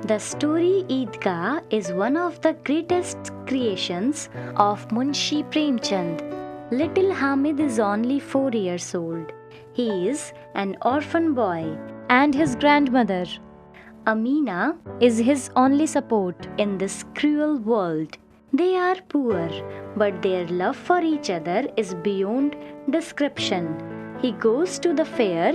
The story Idgah is one of the greatest creations of Munshi Premchand. Little Hamid is only 4 years old. He is an orphan boy, and his grandmother Amina, is his only support. in this cruel world. They are poor, but their love for each other is beyond description. He goes to the fair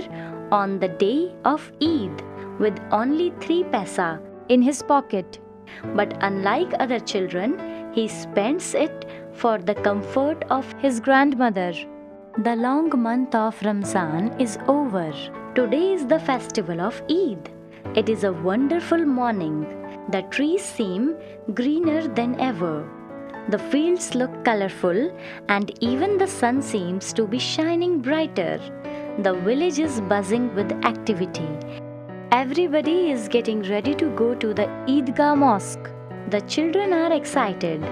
on the day of Eid with only 3 paisa, In his pocket, but unlike other children, he spends it for the comfort of his grandmother. The long month of Ramzan is over. Today is the festival of Eid. It is a wonderful morning. The trees seem greener than ever. The fields look colorful and even the sun seems to be shining brighter. The village is buzzing with activity. Everybody is getting ready to go to the Idgah mosque. The children are excited.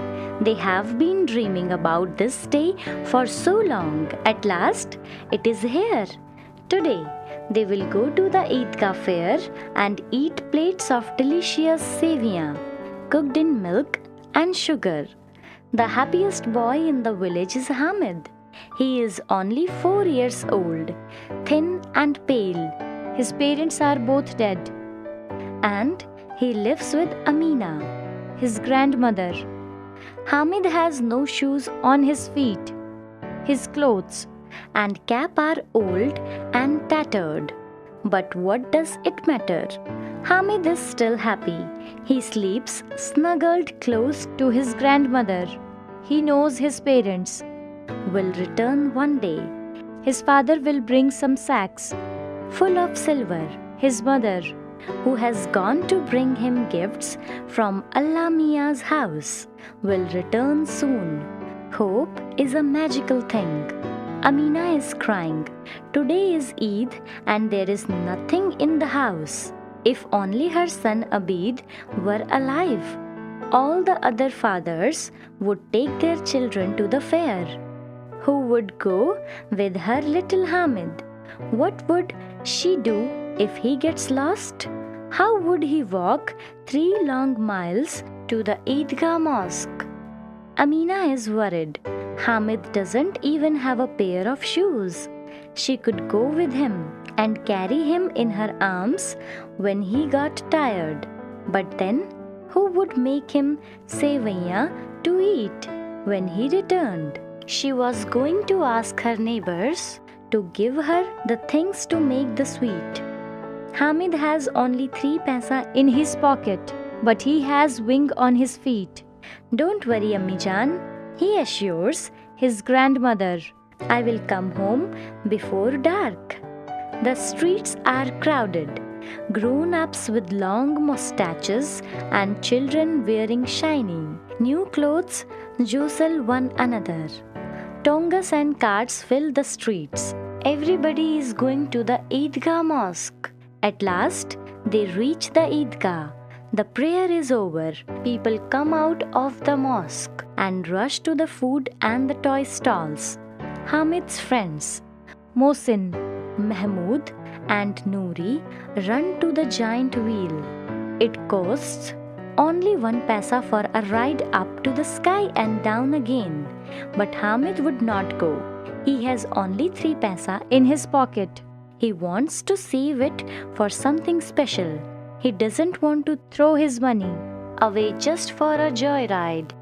They have been dreaming about this day for so long. At last, it is here. Today, they will go to the Idgah fair and eat plates of delicious sevia, cooked in milk and sugar. The happiest boy in the village is Hamid. He is only 4 years old, thin and pale, His parents are both dead. and he lives with Amina. His grandmother. Hamid has no shoes On his feet, his clothes and cap are old and tattered. But what does it matter? Hamid is still happy. He sleeps snuggled close to his grandmother. He knows his parents. will return one day, His father will bring some sacks. full of silver, His mother, who has gone to bring him gifts from Allah Mia's house, will return soon. Hope is a magical thing. Amina is crying. Today is Eid and there is nothing in the house. If only her son Abid were alive. All the other fathers would take their children to the fair. Who would go with her little Hamid? What would she do if he gets lost? How would he walk 3 long miles to the Idgah mosque? Amina is worried. Hamid doesn't even have a pair of shoes. She could go with him and carry him in her arms when he got tired. But then, who would make him sevaiya to eat when he returned? She was going to ask her neighbors to give her the things to make the sweet. Hamid has only 3 paisa. in his pocket, but he has wing on his feet. Don't worry, Ammi Jaan, he assures His grandmother. I will come home before dark. The streets are crowded. Grown-ups with long mustaches and children wearing shiny new clothes jostle one another. Tongas and carts fill the streets. Everybody is going to the Idgah mosque. At last, they reach the Idgah. The prayer is over. People come out of the mosque and rush to the food and the toy stalls. Hamid's friends, Mohsin, Mahmood and Noori, run to the giant wheel. It costs only 1 paisa for a ride up to the sky and down again. But Hamid would not go. He has only 3 paisa. in his pocket. He wants to save it for something special. He doesn't want to Throw his money. away just for a joyride.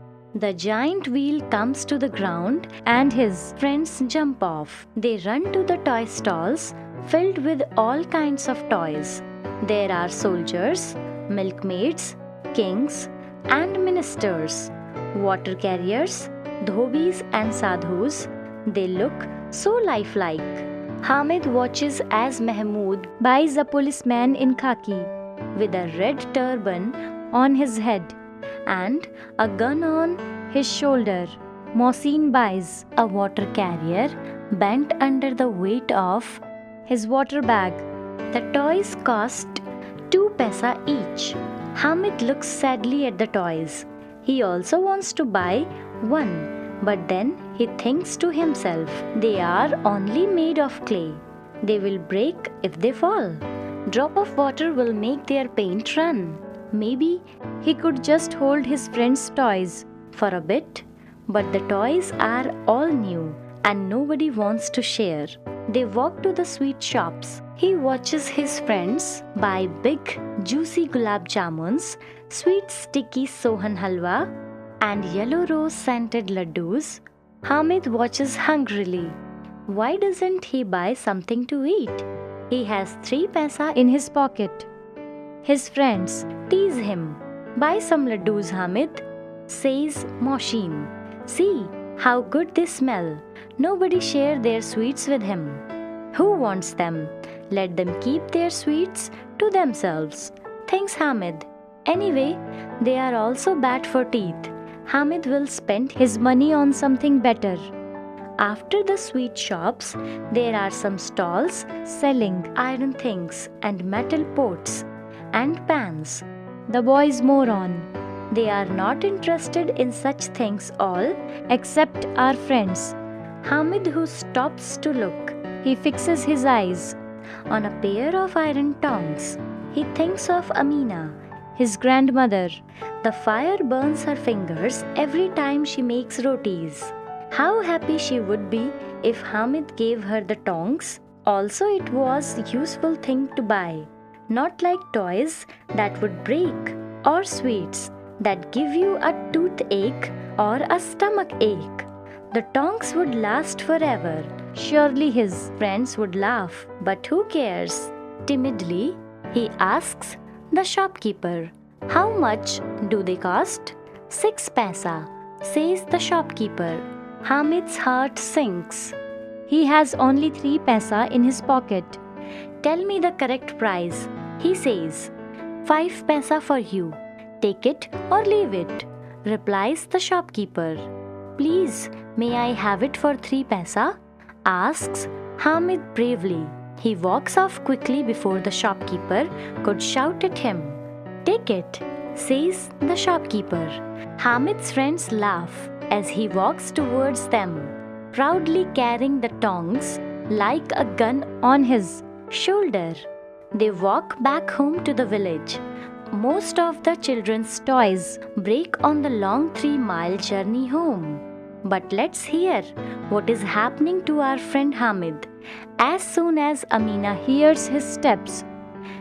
The giant wheel comes to the ground. And his Friends jump off. They run to the toy stalls filled with all kinds of toys. There are soldiers, milkmaids, kings, and ministers, water carriers, dhobis, and sadhus. They look so lifelike. Hamid watches as Mahmood, buys a policeman in khaki with a red turban on his head and a gun on his shoulder. Mohsin buys a water carrier bent under the weight of his water bag. the toys cost 2 paisa each. Hamid looks sadly at the toys. He also wants to buy one, but then he thinks to himself, they are only made of clay. They will break if they fall. Drop of water will make their paint run. Maybe he could just hold his friend's toys for a bit, but the toys are all new and nobody wants to share. They walk to the sweet shops. He watches his friends buy big, juicy gulab jamuns, sweet sticky sohan halwa, and yellow rose scented laddus. Hamid watches hungrily. Why doesn't he buy something to eat? He has 3 paisa in his pocket. His friends tease him. Buy some laddus, Hamid, says Moshin. See how good they smell. Nobody share their sweets with him. Who wants them? Let them keep their sweets to themselves, thinks Hamid. Anyway, they are also bad for teeth. Hamid will spend his money on something better. After the sweet shops, there are some stalls selling iron things and metal pots and pans. The boys more on. They are not interested in such things all except our friends. Hamid, who stops to look, he fixes his eyes on a pair of iron tongs. He thinks of Amina, his grandmother. The fire burns her fingers every time she makes rotis. How happy she would be if Hamid gave her the tongs. Also, it was a useful thing to buy, not like toys that would break or sweets that give you a toothache or a stomach ache. The tongs would last forever. Surely his friends would laugh, but who cares? Timidly, he asks the shopkeeper, "How much do they cost?" 6 paisa, says the shopkeeper. Hamid's heart sinks. He has only 3 paisa in his pocket. Tell me the correct price, he says. 5 paisa for you. Take it or leave it, replies the shopkeeper. Please, may I have it for 3 paisa? Asks Hamid bravely. He walks off quickly before the shopkeeper could shout at him. Take it, says the shopkeeper. Hamid's friends laugh as he walks towards them, proudly carrying the tongs like a gun on his shoulder. They walk back home to the village. Most of the children's toys break on the long 3-mile journey home. But let's hear what is happening to our friend Hamid. As soon as Amina hears his steps,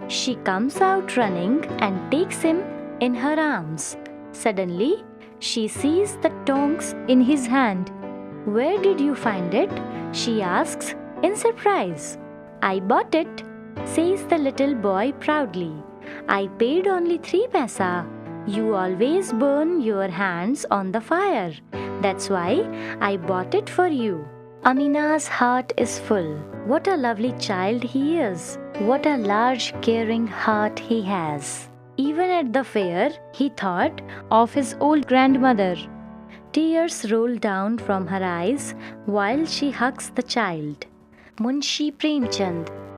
she comes out running and takes him in her arms. Suddenly, she sees the tongs in his hand. Where did you find it? She asks in surprise. I bought it, says the little boy proudly. I paid only 3 paisa. You always burn your hands on the fire. That's why I bought it for you. Amina's heart is full. What a lovely child he is. What a large, caring heart he has. Even at the fair, he thought of his old grandmother. Tears roll down from her eyes while she hugs the child. Munshi Premchand.